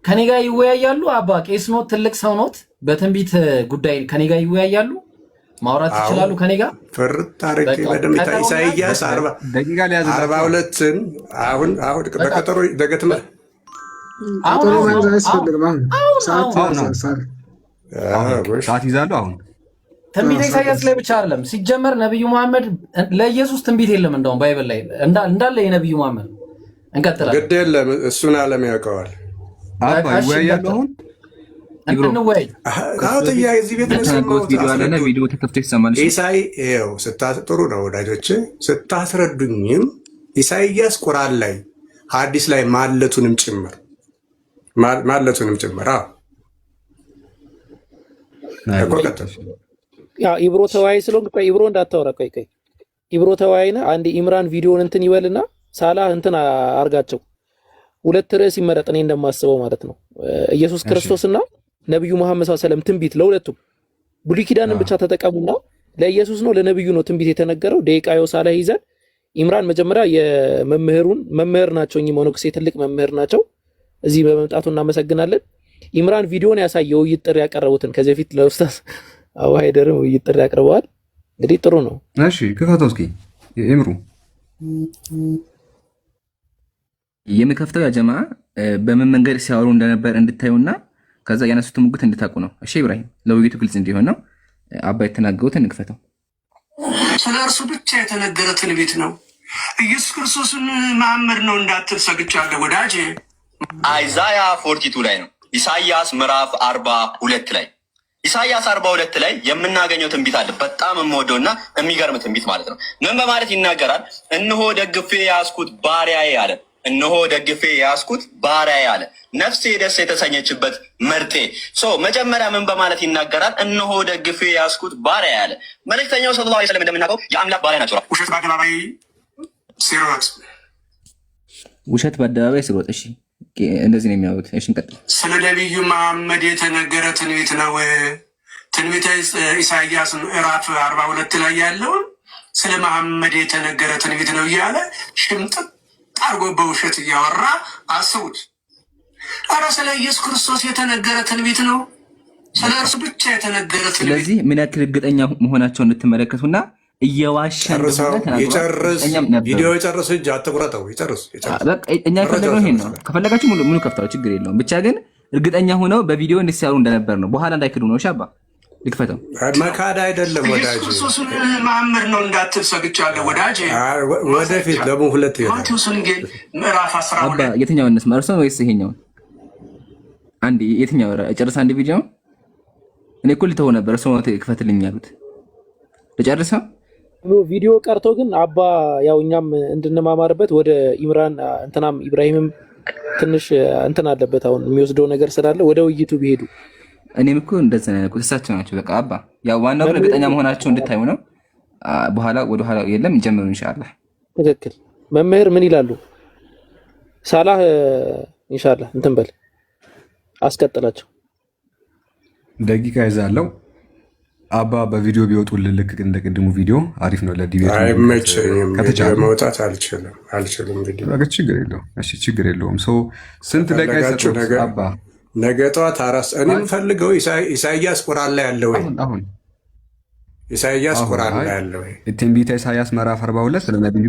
ከኔ ጋር ይወያያሉ። አባ ቄስ ኖት፣ ትልቅ ሰው ኖት። በትንቢት ጉዳይ ከኔ ጋር ይወያያሉ፣ ማውራት ይችላሉ ከኔ ጋር ፍርጥ አድርጌ በደምብ ኢሳይያስ 42ን አሁን በቀጠሮ ደገትመ ሰዓት ይዛሉ። አሁን ትንቢት ኢሳይያስ ላይ ብቻ አይደለም ሲጀመር ነብዩ መሐመድ ለኢየሱስ ትንቢት የለም። እንደውም ባይብል ላይ እንዳለ የነብዩ መሐመድ እንቀጥላለን። ግድ የለም እሱን ዓለም ያውቀዋል። ይወያያሉ። አሁን እንወያይ። እዚህ ቤት ቪዲዮ ተከፍቶ ይሰማል። ኢሳይ ይኸው ጥሩ ነው ወዳጆች፣ ስታስረዱኝም ኢሳይያስ ቁርአን ላይ ሐዲስ ላይ ማለቱንም ጭምር ኢብሮ ተወያይ ስለሆንክ ቆይ ኢብሮ እንዳታወራ ቆይ ኢብሮ ተወያይና አንድ ኢምራን ቪዲዮን እንትን ይበልና ሳላህ እንትን አርጋቸው ሁለት ርዕስ ይመረጥ። እኔ እንደማስበው ማለት ነው ኢየሱስ ክርስቶስና ነብዩ መሐመድ ሰለላሁ ዐለይሂ ወሰለም ትንቢት ለሁለቱም ብሉይ ኪዳንን ብቻ ተጠቀሙና ለኢየሱስ ነው ለነብዩ ነው ትንቢት የተነገረው። ደቂቃዮ ሳላህ ይዘን ኢምራን መጀመሪያ የመምህሩን መምህር ናቸው። እኚህ ሞኖክሴ ትልቅ መምህር ናቸው። እዚህ በመምጣቱ እናመሰግናለን። ኢምራን ቪዲዮን ያሳየው ውይይት ጥሪ ያቀረቡትን ከዚህ በፊት ለኡስታዝ አቡ ሃይደርም ውይይት ጥሪ ያቀርበዋል። እንግዲህ ጥሩ ነው። እሺ ክፈተው እስኪ ኢምሩ የምከፍተው ያ ጀማዓ በምን መንገድ ሲያወሩ እንደነበር እንድታዩና ከዛ ያነሱት ሙግት እንድታቁ ነው። እሺ ኢብራሂም ለውይይቱ ግልጽ እንዲሆን ነው። አባ የተናገሩት እንክፈተው። ስለ እርሱ ብቻ የተነገረ ትንቢት ነው። ኢየሱስ ክርስቶስን መሐመድ ነው እንዳትል ሰግቻለሁ ወዳጄ። አይዛያ 42 ላይ ነው። ኢሳይያስ ምዕራፍ 42 ላይ ኢሳይያስ 42 ላይ የምናገኘው ትንቢት አለ። በጣም የምወደውና የሚገርም ትንቢት ማለት ነው። ምን በማለት ይናገራል? እነሆ ደግፌ ያስኩት ባሪያዬ አለ። እነሆ ደግፌ ያስኩት ባሪያዬ አለ። ነፍሴ ደስ የተሰኘችበት ምርጤ። መጀመሪያ ምን በማለት ይናገራል? እነሆ ደግፌ ያስኩት ባሪያዬ አለ። መልእክተኛው ሰለላሁ ዐለይሂ ወሰለም እንደምናውቀው የአምላክ ባሪያ ናቸው። ውሸት በአደባባይ ሲሮጥ ውሸት በአደባባይ ሲሮጥ። እሺ እንደዚህ ነው የሚያዩት። እሺ እንቀጥል። ስለ ነቢዩ መሐመድ የተነገረ ትንቢት ነው። ትንቢተ ኢሳይያስ ምዕራፍ 42 ላይ ያለውን ስለ መሐመድ የተነገረ ትንቢት ነው እያለ ሽምጥጥ አርጎ በውሸት እያወራ አስቡት። ኧረ ስለ ኢየሱስ ክርስቶስ የተነገረ ትንቢት ነው። ስለ እርሱ ብቻ የተነገረ ትንቢት። ስለዚህ ምን ያክል እርግጠኛ መሆናቸውን እንድትመለከቱና እየዋሸ ቪዲዮ የጨርስ እጅ አትቁረጠው። ይጨርስ። እኛ የፈለግነው ይሄን ነው። ከፈለጋችሁ ሙሉ ከፍታው ችግር የለውም። ብቻ ግን እርግጠኛ ሆነው በቪዲዮ እንዲሰሩ እንደነበር ነው። በኋላ እንዳይክዱ ነው። ሻባ ልክፈተው። መካድ አይደለም ወዳጅ። ክርስቶስን መሐመድ ነው እንዳትል ሰግቻለሁ ወዳጅ። ወደፊት ደግሞ ሁለት ማቴዎስ ወንጌል ምዕራፍ 12 አባ የትኛው እንስማ? እርሶ ወይስ ይሄኛው? አንድ የትኛው ጨርስ። አንድ ቪዲዮ እኔ እኮ ልተው ነበር። እርሶ ክፈትልኝ ያሉት ልጨርሰው። ቪዲዮ ቀርቶ ግን አባ ያው እኛም እንድንማማርበት ወደ ኢምራን እንትናም ኢብራሂምም ትንሽ እንትን አለበት አሁን የሚወስደው ነገር ስላለ ወደ ውይይቱ ቢሄዱ። እኔም እኮ እንደዛ ነው ያልኩት። እሳቸው ናቸው በቃ አባ ያው ዋናው ግን እርግጠኛ መሆናቸው እንድታዩ ነው። በኋላ ወደ ኋላ የለም ይጀምሩ ኢንሻአላህ። ትክክል። መምህር ምን ይላሉ? ሳላህ ኢንሻአላህ እንትን በል አስቀጥላቸው። ደቂቃ ይዛለው። አባ በቪዲዮ ቢወጡ ልክ እንደ ቅድሙ ቪዲዮ አሪፍ ነው። ለዲቤት አይመቸኝም። ቪዲዮ መውጣት አልችልም። ቪዲዮ ችግር የለውም። እሺ ችግር የለውም። ስንት ደቂቃ ይሰጡት አባ? ነገ ጠዋት እኔ የምፈልገው ኢሳይያስ ቁርአን ላይ ያለው አሁን ኢሳይያስ ቁርአን ላይ ያለው ትንቢተ ኢሳይያስ ምዕራፍ 42 ስለ ነብዩ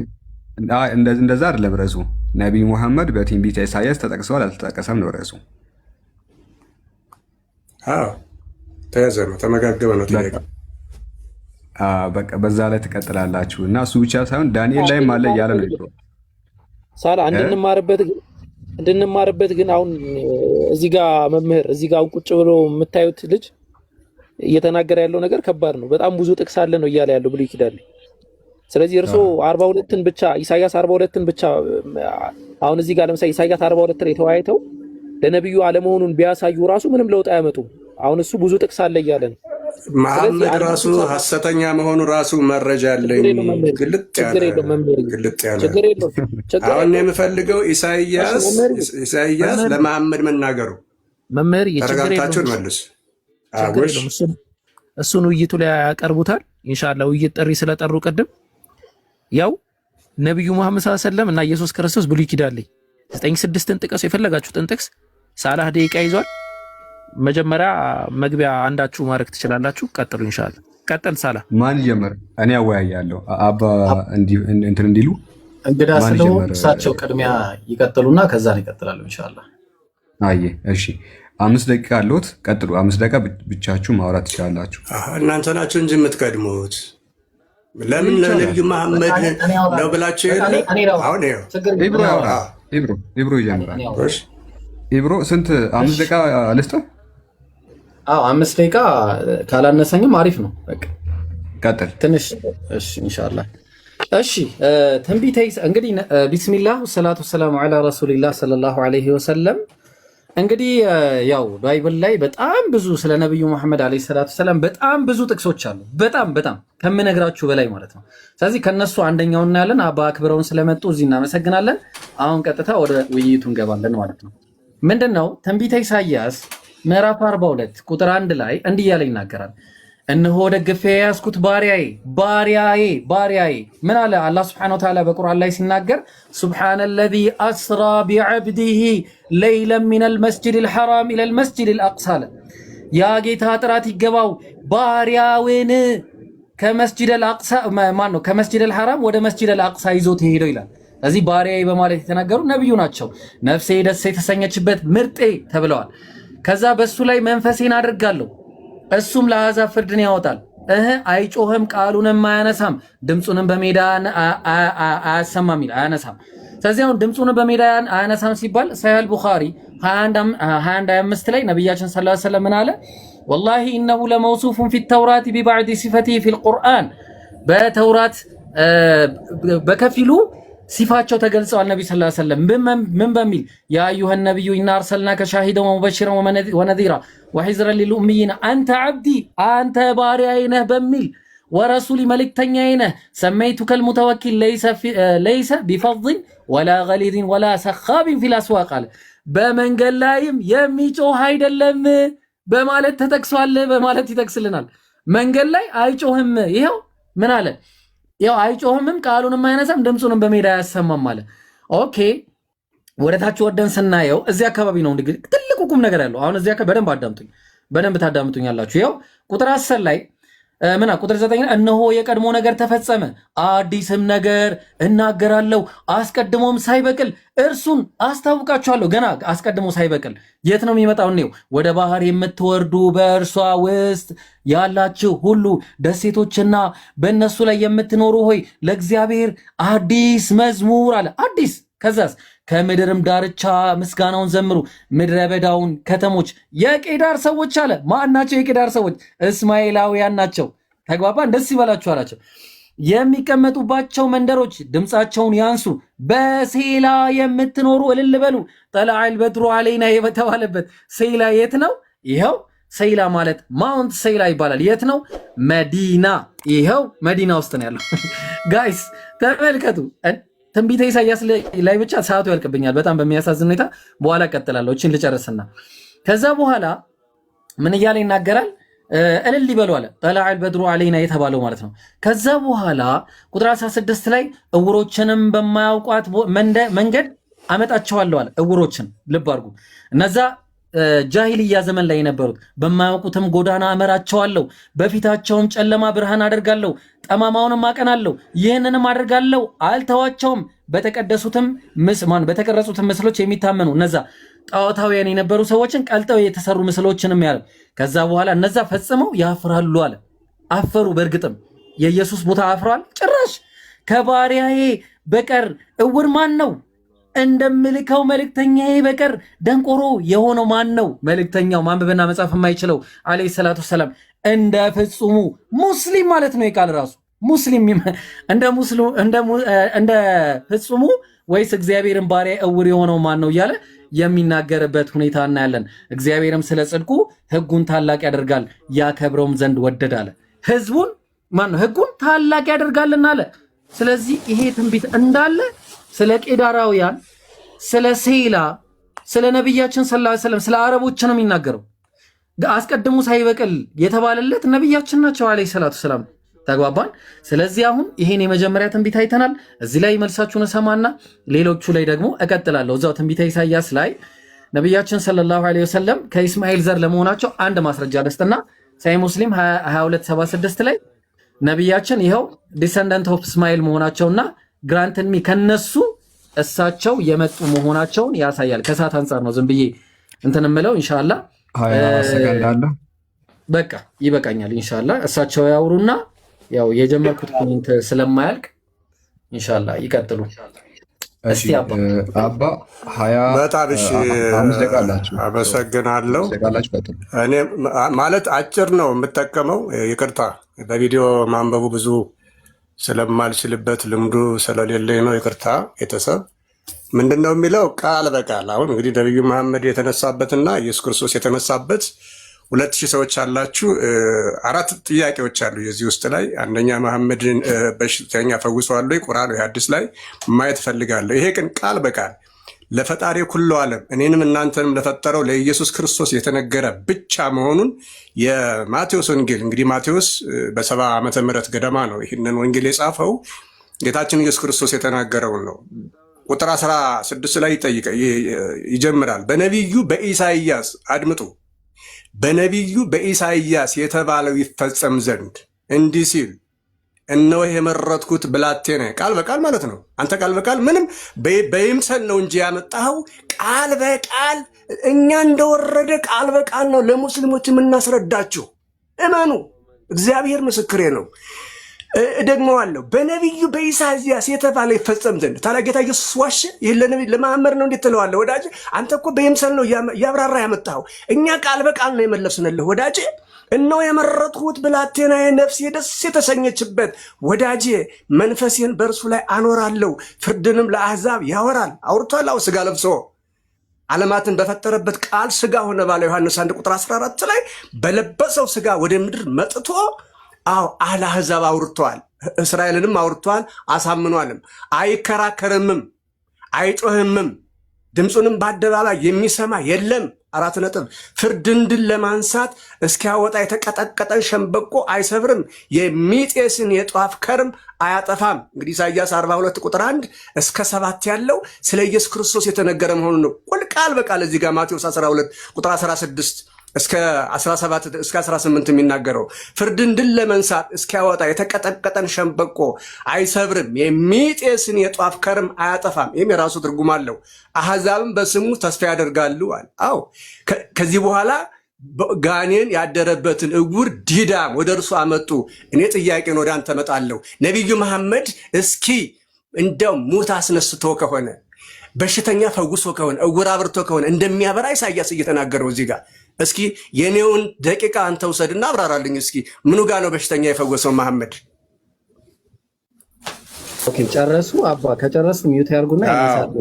እንደዛ አይደለም ርዕሱ። ነብዩ መሐመድ በትንቢተ ኢሳይያስ ተጠቅሰዋል አልተጠቀሰም ነው ርዕሱ። ተያዘ ነው ተመጋገበ ነው ጥያቄ። በቃ በዛ ላይ ትቀጥላላችሁ እና እሱ ብቻ ሳይሆን ዳንኤል ላይም አለ እያለ ነው ይለው ሳላ እንድንማርበት ግን አሁን እዚህ ጋር መምህር እዚህ ጋር ቁጭ ብሎ የምታዩት ልጅ እየተናገረ ያለው ነገር ከባድ ነው። በጣም ብዙ ጥቅስ አለ ነው እያለ ያለው ብሉይ ኪዳን። ስለዚህ እርሶ 42ን ብቻ ኢሳይያስ 42ን ብቻ አሁን እዚህ ጋር ለምሳሌ ኢሳይያስ 42 ላይ ተወያይተው ለነብዩ አለመሆኑን ቢያሳዩ ራሱ ምንም ለውጥ አያመጡም። አሁን እሱ ብዙ ጥቅስ አለ እያለ ነው። መሐመድ ራሱ ሐሰተኛ መሆኑ ራሱ መረጃ አለኝ። ግልጥ ያለ አሁን የምፈልገው ኢሳይያስ ለመሐመድ መናገሩ መምህር ተረጋግታችሁን መልስ። እሱን ውይይቱ ላይ ያቀርቡታል ኢንሻአላህ። ውይይት ጥሪ ስለጠሩ ቅድም ያው ነብዩ መሐመድ ሰለላሁ ዐለይሂ ወሰለም እና ኢየሱስ ክርስቶስ ብሉይ ኪዳን ላይ 9:6ን ጥቀሱ የፈለጋችሁትን ጥቅስ ሳላህ ደቂቃ ይዟል። መጀመሪያ መግቢያ አንዳችሁ ማድረግ ትችላላችሁ። ቀጥሉ ኢንሻአላህ። ቀጥል ሳላህ። ማን ጀመር? እኔ አወያያለሁ። አባ እንትን እንዲሉ እንግዳ ስለሆነ እሳቸው ቅድሚያ ይቀጥሉና ከዛ ነው ይቀጥላሉ ኢንሻአላህ። አየ እሺ 5 ደቂቃ አለዎት። ቀጥሉ። 5 ደቂቃ ብቻችሁ ማውራት ትችላላችሁ። እናንተ ናችሁ እንጂ የምትቀድሙት። ለምን ለነብዩ መሐመድ ነው ብላችሁ የለ። አሁን ኢብሮ ይጀምራል። ኢብሮ ስንት 5 ደቂቃ ልስጠው? አዎ 5 ደቂቃ ካላነሰኝም አሪፍ ነው። በቃ ቀጥል ትንሽ። እሺ ኢንሻአላህ። እሺ ትንቢተ እንግዲህ ቢስሚላህ ወሰላቱ ወሰላሙ ዐላ ረሱሊላህ ሰለላሁ ዐለይሂ ወሰለም። እንግዲህ ያው ባይብል ላይ በጣም ብዙ ስለ ነብዩ መሐመድ ዐለይሂ ሰላቱ ወሰላም በጣም ብዙ ጥቅሶች አሉ። በጣም ከምነግራችሁ በላይ ማለት ነው። ስለዚህ ከነሱ አንደኛውን እናያለን። አባ አክብረውን ስለመጡ እዚህ እናመሰግናለን። አሁን ቀጥታ ወደ ውይይቱ እንገባለን ማለት ነው። ምንድነው ትንቢተ ኢሳይያስ ምዕራፍ 42 ቁጥር 1 ላይ እንዲህ ያለ ይናገራል። እነሆ ደግፌ የያዝኩት ባሪያዬ ምን አለ አላህ Subhanahu Wa Ta'ala በቁርአን ላይ ሲናገር ሱብሃነለዚ አስራ ቢዐብዲሂ ለይለን ሚነል መስጂዲል ሐራም ኢለል መስጂዲል አቅሳ። ያ ጌታ ጥራት ይገባው ባሪያውን ከመስጂዲል አቅሳ ከመስጂዲል ሐራም ወደ መስጂዲል አቅሳ ይዞት ሄደው ይላል። ስለዚህ ባሪያዬ በማለት የተናገሩ ነብዩ ናቸው። ነፍሴ ደስ የተሰኘችበት ምርጤ ተብለዋል። ከዛ በሱ ላይ መንፈሴን አድርጋለሁ እሱም ለአሕዛብ ፍርድን ያወጣል። አይጮህም፣ ቃሉንም አያነሳም፣ ድምፁንም በሜዳ አያሰማም ይላል። አያነሳም። ስለዚህ አሁን ድምፁንም በሜዳ አያነሳም ሲባል ሰሒህ ቡኻሪ 21:25 ላይ ነብያችን ሰለላሁ ዐለይሂ ወሰለም ምን አለ? ወላሂ ኢነሁ ለመውሱፉን ፊ ተውራት ቢባዕድ ሲፈቲሂ ፊል ቁርአን። በተውራት በከፊሉ ሲፋቸው ተገልጸዋል። ነብይ ሰለላሁ ዐለይሂ ወሰለም ምን በሚል ያ አዩሃ ነብዩ ኢና አርሰልናከ ሻሂደን ወሙበሽረን ወነዚራ ወሒዝረን ሊልኡሚይን አንተ ዓብዲ አንተ ባሪያዬ ነህ በሚል ወረሱሊ መልእክተኛዬ ነህ ሰመይቱከል ሙተወኪል ለይሰ ቢፈድን ወላ ገሊዝን ወላ ሰኻቢን ፊል አስዋቅ አለ። በመንገድ ላይም የሚጮህ አይደለም በማለት ተጠቅሷል። በማለት ይጠቅስልናል። መንገድ ላይ አይጮህም። ይኸው ምን አለ? ያው አይጮህምም፣ ቃሉንም አይነሳም፣ ድምፁንም በሜዳ አያሰማም አለ። ኦኬ ወደ ታች ወደን ስናየው እዚህ አካባቢ ነው እንግዲህ ትልቁ ቁም ነገር ያለው። አሁን እዚህ አካባቢ በደንብ ታዳምጡኛላችሁ። ያው ቁጥር 10 ላይ ቁጥር 9 እነሆ የቀድሞ ነገር ተፈጸመ፣ አዲስም ነገር እናገራለሁ፣ አስቀድሞም ሳይበቅል እርሱን አስታውቃችኋለሁ። ገና አስቀድሞ ሳይበቅል የት ነው የሚመጣው? ነው ወደ ባህር የምትወርዱ በእርሷ ውስጥ ያላችሁ ሁሉ ደሴቶችና በእነሱ ላይ የምትኖሩ ሆይ ለእግዚአብሔር አዲስ መዝሙር አለ። አዲስ ከዛስ ከምድርም ዳርቻ ምስጋናውን ዘምሩ፣ ምድረ በዳውን ከተሞች የቄዳር ሰዎች አለ። ማን ናቸው የቄዳር ሰዎች? እስማኤላውያን ናቸው። ተግባባን? ደስ ይበላችሁ አላቸው። የሚቀመጡባቸው መንደሮች ድምፃቸውን ያንሱ፣ በሴላ የምትኖሩ እልል በሉ። ጠለዐል በድሩ ዐለይና የተባለበት ሴላ የት ነው? ይኸው ሴላ ማለት ማውንት ሴላ ይባላል። የት ነው? መዲና። ይኸው መዲና ውስጥ ነው ያለው። ጋይስ ተመልከቱ። ትንቢተ ኢሳይያስ ላይ ብቻ ሰዓቱ ያልቅብኛል በጣም በሚያሳዝን ሁኔታ። በኋላ ቀጥላለሁ። እቺን ልጨርስና ከዛ በኋላ ምን እያለ ይናገራል? እልል ይበሉ አለ። ጠለዐል በድሩ ዐለይና የተባለው ማለት ነው። ከዛ በኋላ ቁጥር 16 ላይ እውሮችንም በማያውቋት መንገድ አመጣቸዋለሁ አለ። እውሮችን ልብ አድርጉ። እነዛ ጃሂልያ ዘመን ላይ የነበሩት በማያውቁትም ጎዳና እመራቸዋለሁ፣ በፊታቸውም ጨለማ ብርሃን አደርጋለሁ፣ ጠማማውንም አቀናለሁ። ይህንንም አደርጋለሁ አልተዋቸውም። በተቀረጹትም ምስሎች የሚታመኑ እነዛ ጣዖታውያን የነበሩ ሰዎችን ቀልጠው የተሰሩ ምስሎችንም ያለ። ከዛ በኋላ እነዛ ፈጽመው ያፍራሉ አለ። አፈሩ። በእርግጥም የኢየሱስ ቦታ አፍሯል። ጭራሽ ከባሪያዬ በቀር እውር ማን ነው? እንደምልከው መልእክተኛዬ በቀር ደንቆሮ የሆነው ማን ነው? መልእክተኛው ማንበብና መጻፍ የማይችለው አለይሂ ሰላቱ ሰላም እንደ ፍጹሙ ሙስሊም ማለት ነው። የቃል ራሱ ሙስሊም እንደ ፍጹሙ ወይስ እግዚአብሔርን ባሪያ እውር የሆነው ማን ነው እያለ የሚናገርበት ሁኔታ እናያለን። እግዚአብሔርም ስለ ጽድቁ ሕጉን ታላቅ ያደርጋል ያከብረውም ዘንድ ወደድ አለ። ሕዝቡን ሕጉን ታላቅ ያደርጋልና አለ። ስለዚህ ይሄ ትንቢት እንዳለ ስለ ቄዳራውያን፣ ስለ ሴላ፣ ስለ ነቢያችን ሰለላሁ ዐለይሂ ወሰለም፣ ስለ አረቦች ነው የሚናገረው። አስቀድሞ ሳይበቅል የተባለለት ነቢያችን ናቸው ዐለይሂ ሰላቱ ሰላም። ተግባባን? ስለዚህ አሁን ይሄን የመጀመሪያ ትንቢት አይተናል። እዚህ ላይ መልሳችሁን እሰማና ሌሎቹ ላይ ደግሞ እቀጥላለሁ። እዛው ትንቢተ ኢሳይያስ ላይ ነቢያችን ሰለላሁ ዐለይሂ ወሰለም ከኢስማኤል ዘር ለመሆናቸው አንድ ማስረጃ ልስጥና ሳይ ሙስሊም 2276 ላይ ነቢያችን ይኸው ዲሰንደንት ኦፍ እስማኤል መሆናቸውና ግራንትን ሚ ከነሱ እሳቸው የመጡ መሆናቸውን ያሳያል። ከሰዓት አንጻር ነው ዝም ብዬ እንትን እምለው። ኢንሻአላህ በቃ ይበቃኛል። ኢንሻአላህ እሳቸው ያውሩና ያው የጀመርኩት ፖይንት ስለማያልቅ ኢንሻአላህ ይቀጥሉ። እስቲ አባ 25 ደቂቃ አላችሁ። አመሰግናለሁ። እኔ ማለት አጭር ነው የምጠቀመው። ይቅርታ በቪዲዮ ማንበቡ ብዙ ስለማልችልበት ልምዱ ስለሌለኝ ነው። ይቅርታ ቤተሰብ። ምንድን ነው የሚለው ቃል በቃል አሁን እንግዲህ ነቢዩ መሐመድ የተነሳበትና ኢየሱስ ክርስቶስ የተነሳበት 2000 ሰዎች አላችሁ። 4 ጥያቄዎች አሉ የዚህ ውስጥ ላይ። አንደኛ መሐመድን በሽተኛ ፈውሰዋል ወይ ቁርአን ወይ ሐዲስ ላይ ማየት ፈልጋለሁ። ይሄ ግን ቃል በቃል ለፈጣሪ ኩሉ ዓለም እኔንም እናንተንም ለፈጠረው ለኢየሱስ ክርስቶስ የተነገረ ብቻ መሆኑን የማቴዎስ ወንጌል እንግዲህ ማቴዎስ በ70 ዓመተ ምህረት ገደማ ነው ይህንን ወንጌል የጻፈው። ጌታችን ኢየሱስ ክርስቶስ የተናገረውን ነው። ቁጥር 16 ላይ ይጀምራል። በነቢዩ በኢሳይያስ አድምጡ። በነቢዩ በኢሳይያስ የተባለው ይፈጸም ዘንድ እንዲህ ሲል እነሆ የመረጥኩት ብላቴና። ቃል በቃል ማለት ነው። አንተ ቃል በቃል ምንም በይምሰል ነው እንጂ ያመጣኸው ቃል በቃል እኛ እንደወረደ ቃል በቃል ነው ለሙስሊሞች የምናስረዳችሁ። እመኑ፣ እግዚአብሔር ምስክሬ ነው። እደግመዋለሁ። በነቢዩ በኢሳይያስ የተባለ ይፈጸም ዘንድ። ታዲያ ጌታ ኢየሱስ ዋሸ? ይህ ለመሐመድ ነው እንዴት ትለዋለህ ወዳጄ? አንተ እኮ በይምሰል ነው ያብራራ ያመጣኸው። እኛ ቃል በቃል ነው የመለስንልህ ወዳጄ። እነሆ የመረጥሁት ብላቴናዬ ነፍሴ ደስ የተሰኘችበት ወዳጄ፣ መንፈሴን በእርሱ ላይ አኖራለሁ፣ ፍርድንም ለአሕዛብ ያወራል። አውርቷል። አዎ ሥጋ ለብሶ ዓለማትን በፈጠረበት ቃል ሥጋ ሆነ ባለ ዮሐንስ 1 ቁጥር 14 ላይ በለበሰው ሥጋ ወደ ምድር መጥቶ አዎ ለአሕዛብ አውርቷል፣ እስራኤልንም አውርቷል፣ አሳምኗልም። አይከራከርምም፣ አይጮህምም፣ ድምፁንም በአደባባይ የሚሰማ የለም። 4 ነጥብ። ፍርድን ድል ለማንሳት እስኪያወጣ የተቀጠቀጠን ሸምበቆ አይሰብርም፣ የሚጤስን የጧፍ ከርም አያጠፋም። እንግዲህ ኢሳይያስ 42 ቁጥር 1 እስከ 7 ያለው ስለ ኢየሱስ ክርስቶስ የተነገረ መሆኑን ነው። ቃል በቃል እዚህ ጋር ማቴዎስ 12 ቁጥር 16 እስከ 17 እስከ 18 የሚናገረው ፍርድን ድል ለመንሳት እስኪያወጣ የተቀጠቀጠን ሸምበቆ አይሰብርም፣ የሚጤስን የጧፍ ከርም አያጠፋም። ይህም የራሱ ትርጉም አለው። አሕዛብም በስሙ ተስፋ ያደርጋሉ አለ። አዎ ከዚህ በኋላ ጋኔን ያደረበትን እውር ዲዳም ወደ እርሱ አመጡ። እኔ ጥያቄን ወደ አንተ እመጣለሁ። ነቢዩ መሐመድ እስኪ እንደው ሙት አስነስቶ ከሆነ በሽተኛ ፈውሶ ከሆነ እውር አብርቶ ከሆነ እንደሚያበራ ኢሳይያስ እየተናገረው እዚህ ጋር እስኪ የኔውን ደቂቃ አንተ ውሰድና አብራራልኝ። እስኪ ምኑ ጋር ነው በሽተኛ የፈወሰው መሐመድ? ኦኬ ጨረሱ። አባ ከጨረሱ ሚዩት ያርጉና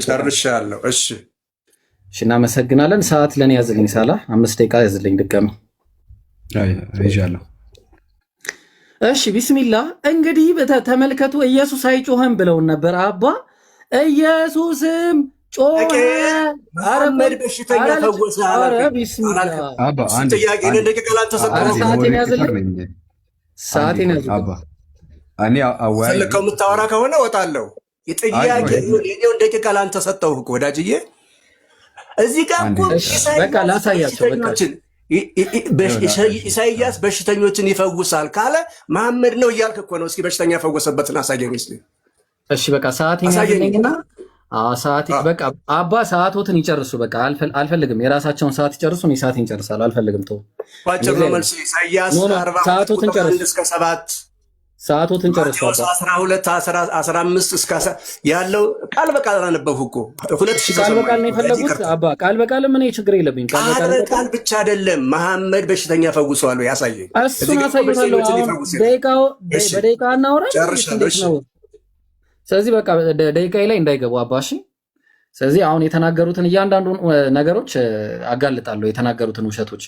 ጨርሻለሁ። እሺ እናመሰግናለን። ሰዓት ለኔ ያዝልኝ። ሳላ 5 ደቂቃ ያዝልኝ ድጋሚ። ይዣለሁ። እሺ ቢስሚላህ። እንግዲህ ተመልከቱ፣ ኢየሱስ አይጮህም ብለውን ነበር አባ። ኢየሱስም ጮኸ። መሐመድ በሽተኛ ፈወሰ። ሰዓቴን ያዝልኝ። ፈለከው የምታወራ ከሆነ እወጣለሁ። የጥያቄ የኔውን ደቂቃ ላንተ ሰጠሁህ እኮ ወዳጅዬ። እዚህ ጋር እኮ በቃ ላሳያቸው። ኢሳይያስ በሽተኞችን ይፈውሳል ካለ መሐመድ ነው እያልክ እኮ ነው። እስኪ በሽተኛ የፈወሰበትን አሳየኝ እስኪ። እሺ በቃ ሰዓቴን ያዝልኝና ሰዓት በቃ አባ ሰዓቶትን ይጨርሱ። በቃ አልፈልግም። የራሳቸውን ሰዓት ይጨርሱ። እኔ ሰዓቴን እጨርሳለሁ። አልፈልግም። ተው ባጭር ነው መልስ። ኢሳይያስ 40 ሰዓቶትን ጨርሱ። እስከ 7 ሰዓቶትን ጨርሱ። 12 15 እስከ ያለው ቃል በቃል አነበብኩ እኮ 2000 ቃል በቃል ነው የፈለጉት አባ። ቃል በቃል ምን ችግር የለብኝ። ቃል ብቻ አይደለም መሐመድ በሽተኛ ፈውሷል ያሳየኝ። እሱን አሳይታለሁ። በደቂቃ እናውራ። ጨርሻለሁ። ስለዚህ በቃ ደቂቃዬ ላይ እንዳይገቡ አባሺ። ስለዚህ አሁን የተናገሩትን እያንዳንዱን ነገሮች አጋልጣለሁ፣ የተናገሩትን ውሸቶች።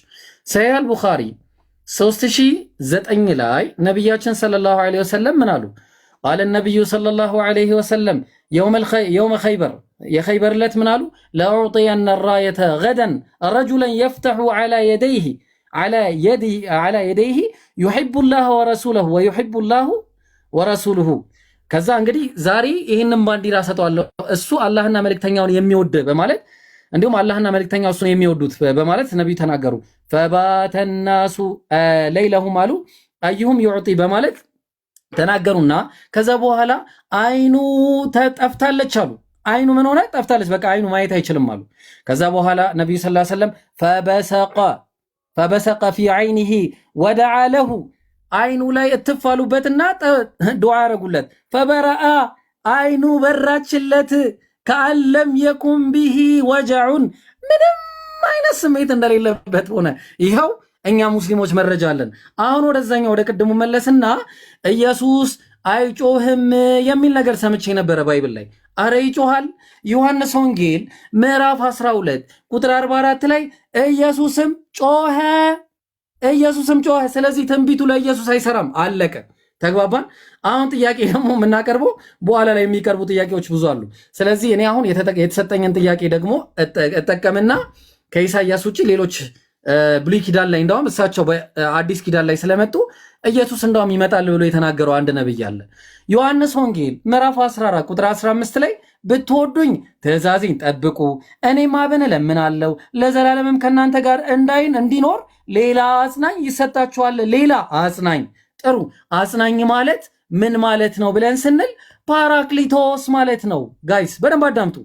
ሰሒህ አልቡኻሪ 3009 ላይ ነቢያችን ሰለላሁ ዐለይሂ ወሰለም ምን አሉ? ቃለ ነቢዩ ሰለላሁ ዐለይሂ ወሰለም የውመ ኸይበር፣ የኸይበር ዕለት ምን አሉ? ለአዕጢየነ ራየተ ገደን ረጁለን የፍተሑ ዐላ የደይሂ ዩሒቡ ላህ ወረሱለሁ ወዩሒቡ ላሁ ወረሱሉሁ። ከዛ እንግዲህ ዛሬ ይህንን ባንዲራ ሰጠዋለሁ እሱ አላህና መልእክተኛውን የሚወድ በማለት እንዲሁም አላህና መልእክተኛው እሱን የሚወዱት በማለት ነቢዩ ተናገሩ። ፈባተናሱ ለይለሁም አሉ አዩሁም ዩዕጢ በማለት ተናገሩና ከዛ በኋላ አይኑ ተጠፍታለች አሉ። አይኑ ምን ሆነ? ጠፍታለች። በቃ አይኑ ማየት አይችልም አሉ። ከዛ በኋላ ነቢዩ ሰለላሁ ዐለይሂ ወሰለም ፈበሰቀ ፊ አይኒሂ ወደዓ ለሁ አይኑ ላይ እትፋሉበትና ዱዓ ያረጉለት። ፈበረአ አይኑ በራችለት ከአለም የቁም ቢሂ ወጀዑን ምንም አይነት ስሜት እንደሌለበት ሆነ። ይኸው እኛ ሙስሊሞች መረጃ አለን። አሁን ወደዛኛው ወደ ቅድሙ መለስና ኢየሱስ አይጮህም የሚል ነገር ሰምቼ ነበረ ባይብል ላይ። አረ ይጮሃል። ዮሐንስ ወንጌል ምዕራፍ 12 ቁጥር 44 ላይ ኢየሱስም ጮኸ። ስለዚህ ትንቢቱ ለኢየሱስ አይሰራም። አለቀ። ተግባባን። አሁን ጥያቄ ደግሞ የምናቀርበው በኋላ ላይ የሚቀርቡ ጥያቄዎች ብዙ አሉ። ስለዚህ እኔ አሁን የተሰጠኝን ጥያቄ ደግሞ እጠቀምና ከኢሳይያስ ውጭ ሌሎች ብሉይ ኪዳን ላይ እንዳውም እሳቸው በአዲስ ኪዳን ላይ ስለመጡ ኢየሱስ እንዳውም ይመጣል ብሎ የተናገረው አንድ ነብይ አለ። ዮሐንስ ወንጌል ምዕራፍ 14 ቁጥር 15 ላይ ብትወዱኝ ትእዛዜን ጠብቁ፣ እኔም አብን እለምናለሁ ለዘላለምም ከእናንተ ጋር እንዲኖር ሌላ አጽናኝ ይሰጣችኋል። ሌላ አጽናኝ። ጥሩ። አጽናኝ ማለት ምን ማለት ነው ብለን ስንል ፓራክሊቶስ ማለት ነው። ጋይስ በደንብ አዳምጡ።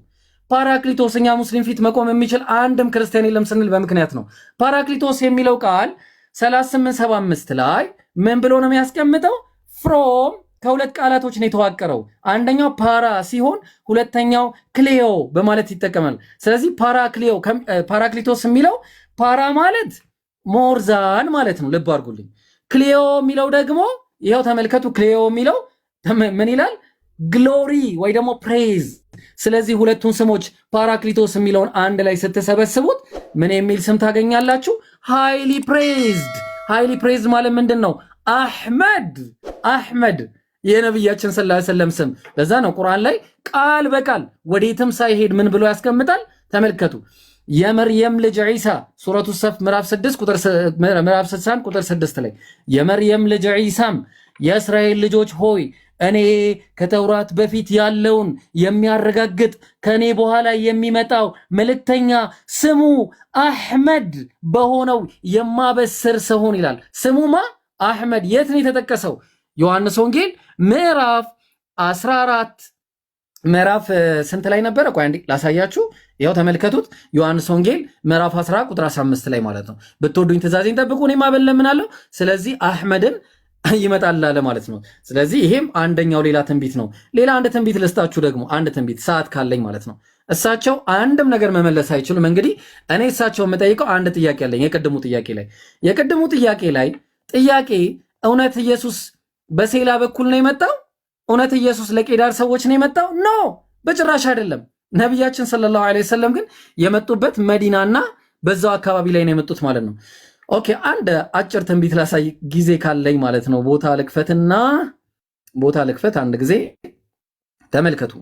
ፓራክሊቶስ እኛ ሙስሊም ፊት መቆም የሚችል አንድም ክርስቲያን የለም ስንል በምክንያት ነው። ፓራክሊቶስ የሚለው ቃል 3875 ላይ ምን ብሎ ነው የሚያስቀምጠው? ፍሮም ከሁለት ቃላቶች ነው የተዋቀረው። አንደኛው ፓራ ሲሆን ሁለተኛው ክሌዮ በማለት ይጠቀማል። ስለዚህ ፓራክሊቶስ የሚለው ፓራ ማለት ሞርዛን ማለት ነው። ልብ አድርጉልኝ። ክሌዮ የሚለው ደግሞ ይኸው ተመልከቱ። ክሌዮ የሚለው ምን ይላል? ግሎሪ ወይ ደግሞ ፕሬዝ። ስለዚህ ሁለቱን ስሞች ፓራክሊቶስ የሚለውን አንድ ላይ ስትሰበስቡት ምን የሚል ስም ታገኛላችሁ? ሃይሊ ፕሬዝድ። ሃይሊ ፕሬዝድ ማለት ምንድን ነው? አሕመድ የነቢያችን ሰለላሁ ዐለይሂ ወሰለም ስም። ለዛ ነው ቁርአን ላይ ቃል በቃል ወዴትም ሳይሄድ ምን ብሎ ያስቀምጣል? ተመልከቱ። የመርየም ልጅ ዒሳ ሱረቱ ሰፍ ምዕራፍ 60 ቁጥር 6 ላይ የመርየም ልጅ ዒሳም የእስራኤል ልጆች ሆይ እኔ ከተውራት በፊት ያለውን የሚያረጋግጥ ከኔ በኋላ የሚመጣው መልእክተኛ ስሙ አሕመድ በሆነው የማበስር ሰሆን ይላል። ስሙማ አሕመድ። የት ነው የተጠቀሰው? ዮሐንስ ወንጌል ምዕራፍ 14 ምዕራፍ ስንት ላይ ነበረ? ቆይ አንዴ ላሳያችሁ። ያው ተመልከቱት። ዮሐንስ ወንጌል ምዕራፍ 14 ቁጥር 15 ላይ ማለት ነው። ብትወዱኝ ትእዛዜን ጠብቁ እኔም አብን እለምናለሁ። ስለዚህ አሕመድን ይመጣል አለ ማለት ነው። ስለዚህ ይሄም አንደኛው ሌላ ትንቢት ነው። ሌላ አንድ ትንቢት ልስጣችሁ ደግሞ፣ አንድ ትንቢት ሰዓት ካለኝ ማለት ነው። እሳቸው አንድም ነገር መመለስ አይችሉም። እንግዲህ እኔ እሳቸው የምጠይቀው አንድ ጥያቄ አለኝ። የቅድሙ ጥያቄ ላይ እውነት ኢየሱስ በሴላ በኩል ነው የመጣው? እውነት ኢየሱስ ለቄዳር ሰዎች ነው የመጣው? ኖ በጭራሽ አይደለም። ነቢያችን ሰለላሁ ዐለይሂ ወሰለም ግን የመጡበት መዲናና በዛው አካባቢ ላይ ነው የመጡት ማለት ነው። ኦኬ፣ አንድ አጭር ትንቢት ላሳይ ጊዜ ካለኝ ማለት ነው። ቦታ ልክፈት አንድ ጊዜ ተመልከቱ።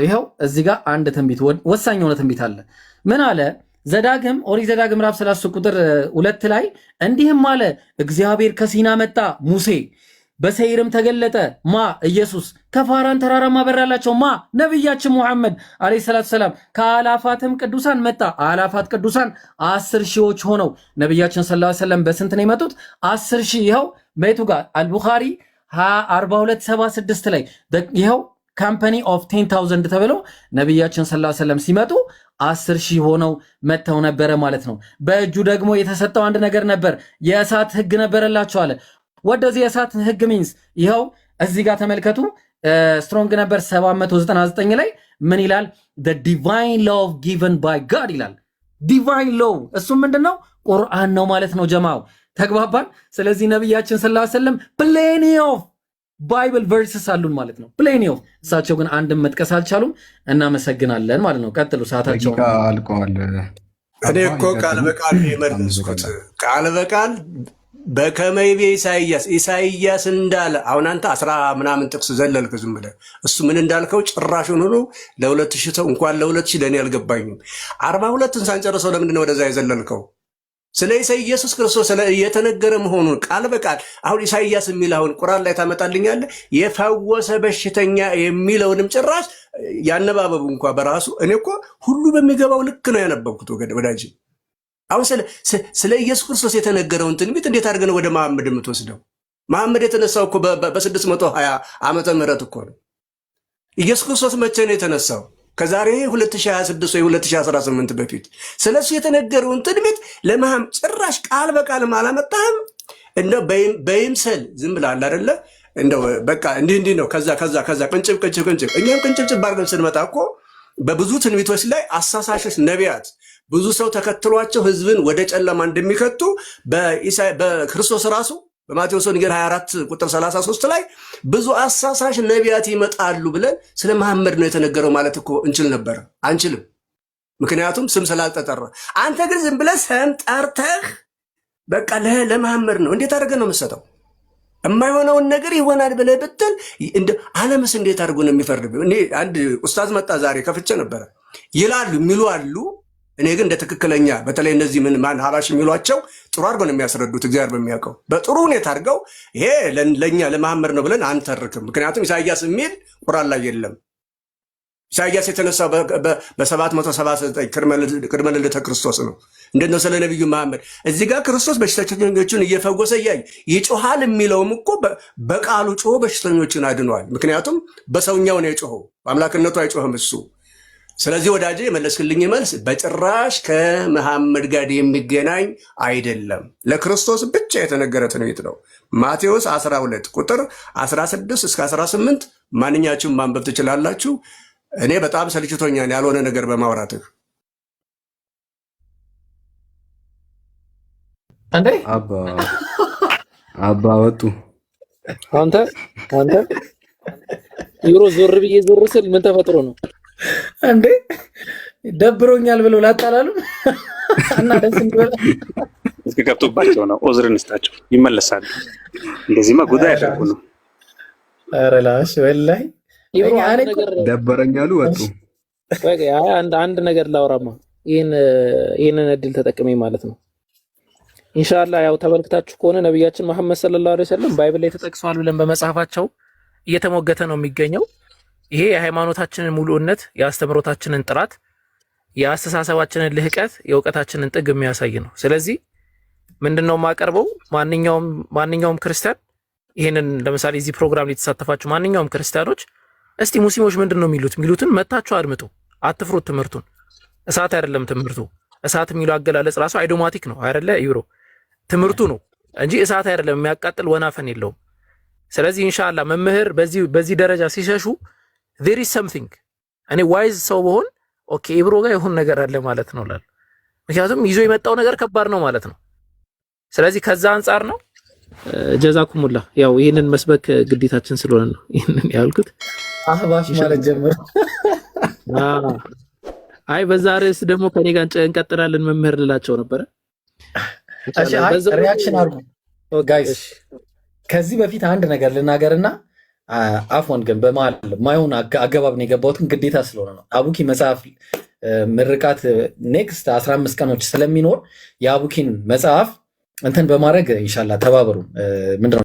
ይኸው እዚህ ጋር አንድ ትንቢት፣ ወሳኝ የሆነ ትንቢት አለ። ምን አለ? ኦሪት ዘዳግም ምዕራፍ 30 ቁጥር 2 ላይ እንዲህም አለ፣ እግዚአብሔር ከሲና መጣ፣ ሙሴ በሰይርም ተገለጠ። ማ? ኢየሱስ። ከፋራን ተራራማ በራላቸው። ማ? ነቢያችን ሙሐመድ አለይሂ ሰላቱ ሰላም። ከአላፋትም ቅዱሳን መጣ። አላፋት ቅዱሳን 10 ሺዎች ሆነው ነቢያችን ሰለላሁ ዐለይሂ ወሰለም በስንት ነው የመጡት? 10 ሺህ። ይኸው በየቱ ጋር? አልቡኻሪ 4276 ላይ ይኸው ካምፓኒ ኦፍ 10,000 ተብለው ነቢያችን ሰለላሁ ዐለይሂ ወሰለም ሲመጡ 10 ሺህ ሆነው መጥተው ነበረ ማለት ነው። በእጁ ደግሞ የተሰጠው አንድ ነገር ነበር፣ የእሳት ህግ ነበረላቸው አለ። ወደዚህ የእሳት ህግ ሚንስ ይኸው እዚህ ጋር ተመልከቱ። ስትሮንግ ነበር 799 ላይ ምን ይላል? the divine law given by God ይላል። ዲቫይን ሎው እሱም ምንድነው? ቁርአን ነው ማለት ነው። ጀማው ተግባባን። ስለዚህ ነቢያችን ሰለላሁ ዐለይሂ ወሰለም ፕሌኒ ኦፍ ባይብል ቨርስስ አሉን ማለት ነው። ፕሌኒ ኦፍ። እሳቸው ግን አንድም መጥቀስ አልቻሉም። እናመሰግናለን ማለት ነው። ቀጥሉ፣ ሰዓታቸው አልቀዋል። እኔ እኮ ቃል በቃል የመለስኩት ቃል በቃል በከመይቤ ኢሳይያስ እንዳለ አሁን አንተ 10 ምናምን ጥቅስ ዘለልክ ዝም ብለህ እሱ ምን እንዳልከው ጭራሹን ሁሉ ለ2000 ሰው እንኳን ለ2000 ለእኔ አልገባኝም። 42ን ሳንጨርሰው ለምንድን ነው ወደዛ የዘለልከው? ስለ ኢየሱስ ክርስቶስ የተነገረ መሆኑን ቃል በቃል አሁን ኢሳይያስ የሚል አሁን ቁርአን ላይ ታመጣልኛለህ። የፈወሰ በሽተኛ የሚለውንም ጭራሽ ያነባበቡ እንኳ በራሱ እኔ እኮ ሁሉ በሚገባው ልክ ነው ያነበብኩት ወዳጅ። አሁን ስለ ኢየሱስ ክርስቶስ የተነገረውን ትንቢት እንዴት አድርገን ወደ መሐመድ የምትወስደው? መሐመድ የተነሳው እኮ በ620 ዓመተ ምህረት እኮ ነው። ኢየሱስ ክርስቶስ መቼ ነው የተነሳው? ከዛሬ 2026 ወይ 2018 በፊት። ስለሱ የተነገረውን ትንቢት ለመሐመድ ጭራሽ ቃል በቃልም አላመጣህም። እንደው በይምሰል ዝም ብላል አይደለ? እንደው በቃ እንዲህ ነው። ከዛ ቅንጭብ እኛም ቅንጭብ አድርገን ስንመጣ እኮ በብዙ ትንቢቶች ላይ አሳሳሾች ነቢያት ብዙ ሰው ተከትሏቸው ህዝብን ወደ ጨለማ እንደሚከቱ በክርስቶስ ራሱ በማቴዎስ ወንጌል 24 ቁጥር 33 ላይ ብዙ አሳሳሽ ነቢያት ይመጣሉ ብለን ስለ መሐመድ ነው የተነገረው ማለት እኮ እንችል ነበር። አንችልም፣ ምክንያቱም ስም ስላልተጠራ። አንተ ግን ዝም ብለህ ስም ጠርተህ በቃ ለመሐመድ ነው እንዴት አድርገህ ነው የምትሰጠው? የማይሆነውን ነገር ይሆናል ብለህ ብትል እንደ ዓለምስ እንዴት አድርጎ ነው የሚፈርድብህ? እኔ አንድ ኡስታዝ መጣ ዛሬ ከፍቼ ነበረ ይላሉ የሚሉ አሉ። እኔ ግን እንደ ትክክለኛ በተለይ እነዚህ ማን ሀባሽ የሚሏቸው ጥሩ አድርገው ነው የሚያስረዱት። እግዚአብሔር በሚያውቀው በጥሩ ሁኔታ አድርገው ይሄ ለእኛ ለመሐመድ ነው ብለን አንተርክም። ምክንያቱም ኢሳያስ የሚል ቁርአን ላይ የለም። ኢሳያስ የተነሳው በ779 ቅድመ ልደተ ክርስቶስ ነው። እንደት ነው ስለ ነቢዩ መሐመድ እዚህ ጋር ክርስቶስ በሽተኞችን እየፈወሰ እያየ ይጮሃል የሚለውም እኮ በቃሉ ጮሆ በሽተኞችን አድነዋል። ምክንያቱም በሰውኛው ነው የጮኸው፣ በአምላክነቱ አይጮህም እሱ። ስለዚህ ወዳጄ የመለስክልኝ መልስ በጭራሽ ከመሐመድ ጋር የሚገናኝ አይደለም። ለክርስቶስ ብቻ የተነገረ ትንቢት ነው። ማቴዎስ 12 ቁጥር 16 እስከ 18 ማንኛችሁም ማንበብ ትችላላችሁ። እኔ በጣም ሰልችቶኛል ያልሆነ ነገር በማውራትህ። እንዴ አባ ወጡ። አንተ ዩሮ ዞር ብዬ ዞር ስል ምን ተፈጥሮ ነው እንዴ? ደብሮኛል ብለው ላጣላሉ እና ደስ እንዲወጣ እስኪ ገብቶባቸው ነው። ኦዝር እንስጣቸው ይመለሳሉ። እንደዚህማ ጉዳይ ያደርጉ ነው። ኧረ ላሽ ወላሂ ደበረኛሉ ወጡ። አንድ ነገር ላውራማ ይህንን እድል ተጠቅሜ ማለት ነው። ኢንሻአላህ ያው ተመልክታችሁ ከሆነ ነቢያችን መሐመድ ሰለላሁ ዐለይሂ ወሰለም ባይብል ላይ ተጠቅሷል ብለን በመጽሐፋቸው እየተሞገተ ነው የሚገኘው። ይሄ የሃይማኖታችንን ሙሉእነት፣ የአስተምሮታችንን ጥራት፣ የአስተሳሰባችንን ልህቀት፣ የእውቀታችንን ጥግ የሚያሳይ ነው። ስለዚህ ምንድነው የማቀርበው? ማንኛውም ክርስቲያን ይሄንን ለምሳሌ እዚህ ፕሮግራም ላይ የተሳተፋችሁ ማንኛውም ክርስቲያኖች እስቲ ሙስሊሞች ምንድነው የሚሉትን መታችሁ አድምጡ። አትፍሩት። ትምህርቱን እሳት አይደለም ትምህርቱ። እሳት የሚለው አገላለጽ ራሱ አይዶማቲክ ነው አይደለ? ዩሮ ትምህርቱ ነው እንጂ እሳት አይደለም፣ የሚያቃጥል ወናፈን የለውም። ስለዚህ ኢንሻአላህ መምህር በዚህ ደረጃ ሲሸሹ there is something እኔ ዋይዝ ሰው በሆን ኦኬ ኢብሮ ጋር የሆነ ነገር አለ ማለት ነው ላል። ምክንያቱም ይዞ የመጣው ነገር ከባድ ነው ማለት ነው። ስለዚህ ከዛ አንጻር ነው። ጀዛኩሙላ ያው ይሄንን መስበክ ግዴታችን ስለሆነ ነው ይሄንን ያልኩት። አህባሽ ማለት ጀምር። አይ በዛ ርዕስ ደግሞ ከኔ ጋር እንቀጥላለን መምህር ልላቸው ነበረ። እሺ ሪአክሽን አድርጉ ጋይስ። ከዚህ በፊት አንድ ነገር ልናገርና አፎን ግን በመሀል ማይሆን አገባብ ነው የገባሁት፣ ግዴታ ስለሆነ ነው። አቡኪ መጽሐፍ ምርቃት ኔክስት 15 ቀኖች ስለሚኖር የአቡኪን መጽሐፍ እንትን በማድረግ ኢንሻአላህ ተባበሩ። ምንድነው